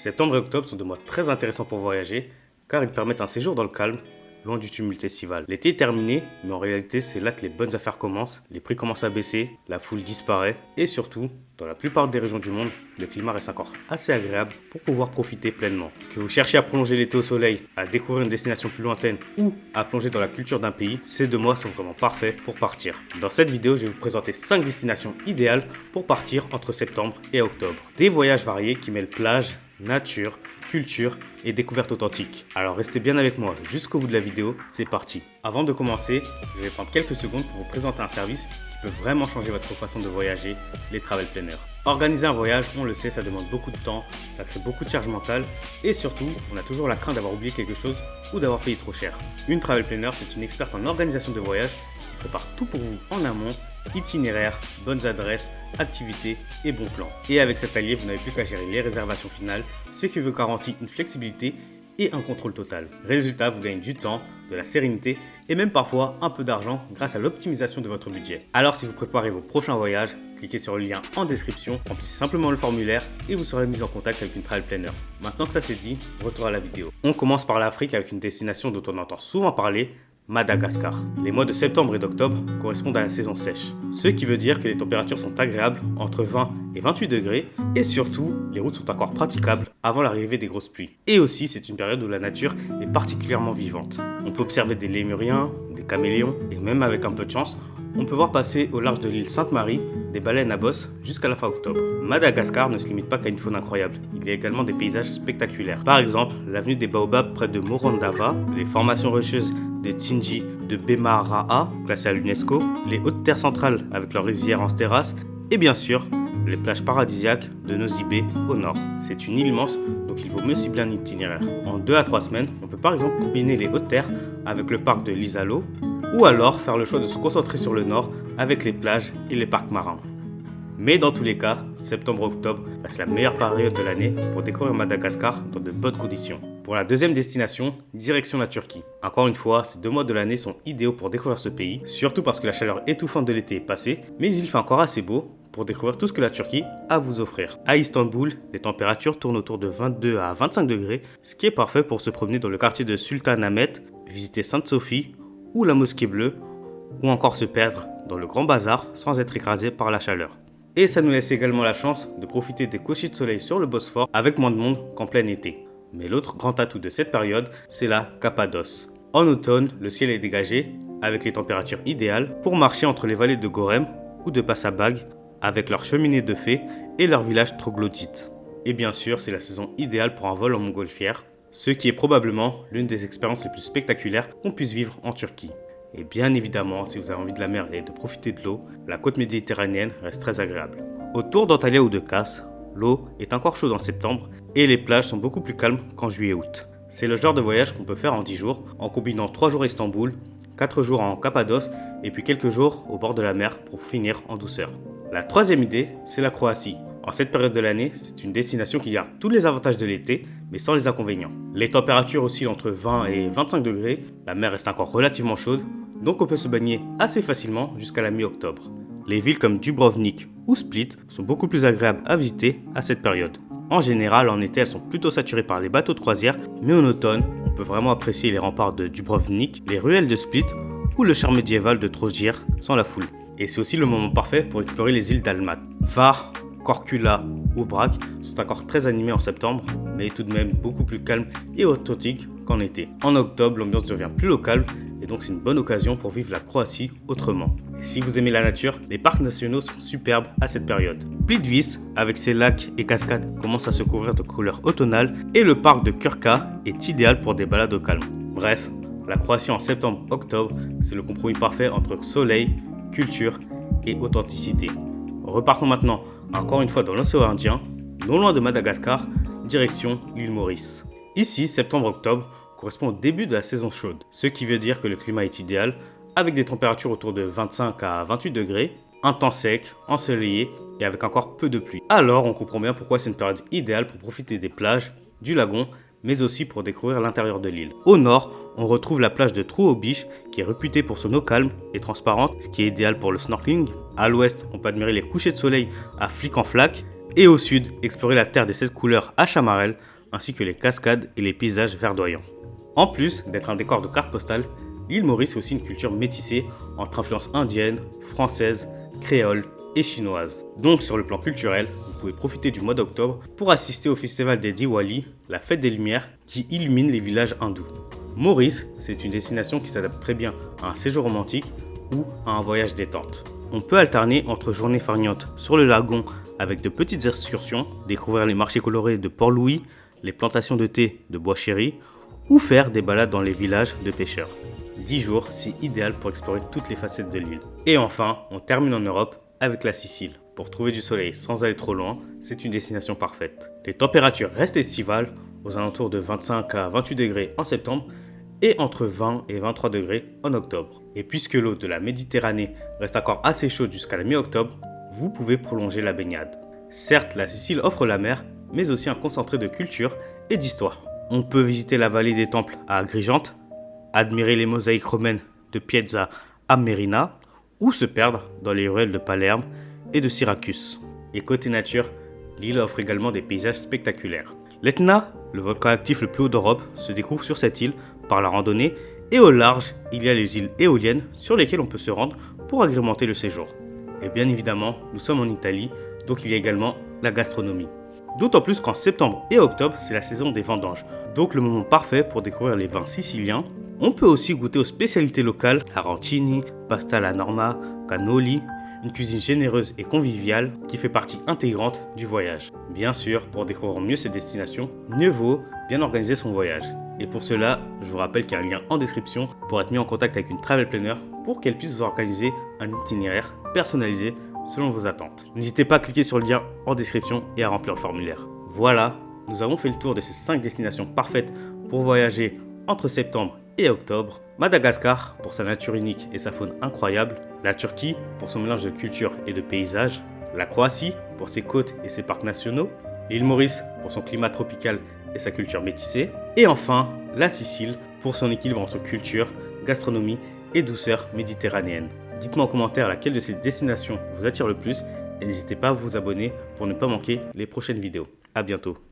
Septembre et octobre sont des mois très intéressants pour voyager car ils permettent un séjour dans le calme, loin du tumulte estival. L'été est terminé, mais en réalité c'est là que les bonnes affaires commencent, les prix commencent à baisser, la foule disparaît et surtout, dans la plupart des régions du monde, le climat reste encore assez agréable pour pouvoir profiter pleinement. Que vous cherchiez à prolonger l'été au soleil, à découvrir une destination plus lointaine ou à plonger dans la culture d'un pays, ces 2 mois sont vraiment parfaits pour partir. Dans cette vidéo, je vais vous présenter 5 destinations idéales pour partir entre septembre et octobre. Des voyages variés qui mêlent plage, nature, culture et découverte authentique. Alors restez bien avec moi jusqu'au bout de la vidéo, c'est parti. Avant de commencer, je vais prendre quelques secondes pour vous présenter un service qui peut vraiment changer votre façon de voyager, les travel planners. Organiser un voyage, on le sait, ça demande beaucoup de temps, ça crée beaucoup de charge mentale et surtout, on a toujours la crainte d'avoir oublié quelque chose ou d'avoir payé trop cher. Une travel planner, c'est une experte en organisation de voyage qui prépare tout pour vous en amont, itinéraire, bonnes adresses, activités et bons plans. Et avec cet allié, vous n'avez plus qu'à gérer les réservations finales, ce qui vous garantit une flexibilité et un contrôle total. Résultat, vous gagnez du temps, de la sérénité et même parfois un peu d'argent grâce à l'optimisation de votre budget. Alors si vous préparez vos prochains voyages, cliquez sur le lien en description, remplissez simplement le formulaire et vous serez mis en contact avec une travel planner. Maintenant que ça c'est dit, retour à la vidéo. On commence par l'Afrique avec une destination dont on entend souvent parler, Madagascar. Les mois de septembre et d'octobre correspondent à la saison sèche, ce qui veut dire que les températures sont agréables entre 20 et 28 degrés et surtout les routes sont encore praticables avant l'arrivée des grosses pluies. Et aussi c'est une période où la nature est particulièrement vivante. On peut observer des lémuriens, des caméléons et même avec un peu de chance, on peut voir passer au large de l'île Sainte-Marie des baleines à bosse jusqu'à la fin octobre. Madagascar ne se limite pas qu'à une faune incroyable, il y a également des paysages spectaculaires. Par exemple, l'avenue des Baobabs près de Morondava, les formations rocheuses de Tsingy de Bemaraha, classées à l'UNESCO, les hautes terres centrales avec leurs rizières en terrasse, et bien sûr, les plages paradisiaques de Nosy Be au nord. C'est une île immense, donc il vaut mieux cibler un itinéraire. En 2 à 3 semaines, on peut par exemple combiner les hautes terres avec le parc de Lisalo, ou alors faire le choix de se concentrer sur le nord avec les plages et les parcs marins. Mais dans tous les cas, septembre-octobre reste la meilleure période de l'année pour découvrir Madagascar dans de bonnes conditions. Pour la deuxième destination, direction la Turquie. Encore une fois, ces 2 mois de l'année sont idéaux pour découvrir ce pays, surtout parce que la chaleur étouffante de l'été est passée, mais il fait encore assez beau pour découvrir tout ce que la Turquie a à vous offrir. À Istanbul, les températures tournent autour de 22 à 25 degrés, ce qui est parfait pour se promener dans le quartier de Sultanahmet, visiter Sainte-Sophie ou la Mosquée Bleue, ou encore se perdre dans le Grand Bazar sans être écrasé par la chaleur. Et ça nous laisse également la chance de profiter des couchers de soleil sur le Bosphore avec moins de monde qu'en plein été. Mais l'autre grand atout de cette période, c'est la Cappadoce. En automne, le ciel est dégagé avec les températures idéales pour marcher entre les vallées de Gorem ou de Passabag avec leurs cheminées de fées et leurs villages troglodytes. Et bien sûr, c'est la saison idéale pour un vol en montgolfière, ce qui est probablement l'une des expériences les plus spectaculaires qu'on puisse vivre en Turquie. Et bien évidemment, si vous avez envie de la mer et de profiter de l'eau, la côte méditerranéenne reste très agréable. Autour d'Antalya ou de Kos, l'eau est encore chaude en septembre et les plages sont beaucoup plus calmes qu'en juillet-août. C'est le genre de voyage qu'on peut faire en 10 jours en combinant 3 jours à Istanbul, 4 jours en Cappadoce et puis quelques jours au bord de la mer pour finir en douceur. La troisième idée, c'est la Croatie. En cette période de l'année, c'est une destination qui garde tous les avantages de l'été, mais sans les inconvénients. Les températures oscillent entre 20 et 25 degrés, la mer reste encore relativement chaude, donc on peut se baigner assez facilement jusqu'à la mi-octobre. Les villes comme Dubrovnik ou Split sont beaucoup plus agréables à visiter à cette période. En général, en été, elles sont plutôt saturées par les bateaux de croisière, mais en automne, on peut vraiment apprécier les remparts de Dubrovnik, les ruelles de Split ou le charme médiéval de Trogir sans la foule. Et c'est aussi le moment parfait pour explorer les îles d'Almat. Var, Korčula ou Brač sont encore très animés en septembre, mais tout de même beaucoup plus calmes et authentiques qu'en été. En octobre, l'ambiance devient plus locale et donc c'est une bonne occasion pour vivre la Croatie autrement. Et si vous aimez la nature, les parcs nationaux sont superbes à cette période. Plitvice, avec ses lacs et cascades, commence à se couvrir de couleurs automnales et le parc de Krka est idéal pour des balades au calme. Bref, la Croatie en septembre-octobre, c'est le compromis parfait entre soleil, culture et authenticité. Repartons maintenant encore une fois dans l'océan Indien, non loin de Madagascar, direction l'île Maurice. Ici, septembre-octobre correspond au début de la saison chaude, ce qui veut dire que le climat est idéal, avec des températures autour de 25 à 28 degrés, un temps sec, ensoleillé et avec encore peu de pluie. Alors on comprend bien pourquoi c'est une période idéale pour profiter des plages, du lagon, mais aussi pour découvrir l'intérieur de l'île. Au nord, on retrouve la plage de True Beach qui est réputée pour son eau calme et transparente, ce qui est idéal pour le snorkeling. À l'ouest, on peut admirer les couchers de soleil à Flic en Flac, Et au sud, explorer la terre des 7 couleurs à Chamarel, ainsi que les cascades et les paysages verdoyants. En plus d'être un décor de carte postale, l'île Maurice est aussi une culture métissée entre influences indiennes, françaises, créoles et chinoises. Donc sur le plan culturel, vous pouvez profiter du mois d'octobre pour assister au festival des Diwali, la fête des lumières qui illumine les villages hindous. Maurice, c'est une destination qui s'adapte très bien à un séjour romantique ou à un voyage détente. On peut alterner entre journées farniantes sur le lagon avec de petites excursions, découvrir les marchés colorés de Port-Louis, les plantations de thé de Bois-Chéri ou faire des balades dans les villages de pêcheurs. 10 jours, c'est idéal pour explorer toutes les facettes de l'île. Et enfin, on termine en Europe avec la Sicile. Pour trouver du soleil sans aller trop loin, c'est une destination parfaite. Les températures restent estivales, aux alentours de 25 à 28 degrés en septembre et entre 20 et 23 degrés en octobre. Et puisque l'eau de la Méditerranée reste encore assez chaude jusqu'à la mi-octobre, vous pouvez prolonger la baignade. Certes, la Sicile offre la mer, mais aussi un concentré de culture et d'histoire. On peut visiter la vallée des Temples à Agrigente, admirer les mosaïques romaines de Piazza Armerina ou se perdre dans les ruelles de Palerme et de Syracuse. Et côté nature, l'île offre également des paysages spectaculaires. L'Etna, le volcan actif le plus haut d'Europe, se découvre sur cette île par la randonnée et au large, il y a les îles éoliennes sur lesquelles on peut se rendre pour agrémenter le séjour. Et bien évidemment, nous sommes en Italie, donc il y a également la gastronomie. D'autant plus qu'en septembre et octobre, c'est la saison des vendanges, donc le moment parfait pour découvrir les vins siciliens. On peut aussi goûter aux spécialités locales, arancini, pasta alla norma, cannoli, une cuisine généreuse et conviviale qui fait partie intégrante du voyage. Bien sûr, pour découvrir mieux ces destinations, mieux vaut bien organiser son voyage. Et pour cela, je vous rappelle qu'il y a un lien en description pour être mis en contact avec une travel planner pour qu'elle puisse vous organiser un itinéraire personnalisé selon vos attentes. N'hésitez pas à cliquer sur le lien en description et à remplir le formulaire. Voilà, nous avons fait le tour de ces 5 destinations parfaites pour voyager entre septembre et octobre. Madagascar pour sa nature unique et sa faune incroyable, la Turquie pour son mélange de culture et de paysages, la Croatie pour ses côtes et ses parcs nationaux, l'île Maurice pour son climat tropical et sa culture métissée, et enfin la Sicile pour son équilibre entre culture, gastronomie et douceur méditerranéenne. Dites-moi en commentaire laquelle de ces destinations vous attire le plus et n'hésitez pas à vous abonner pour ne pas manquer les prochaines vidéos. A bientôt.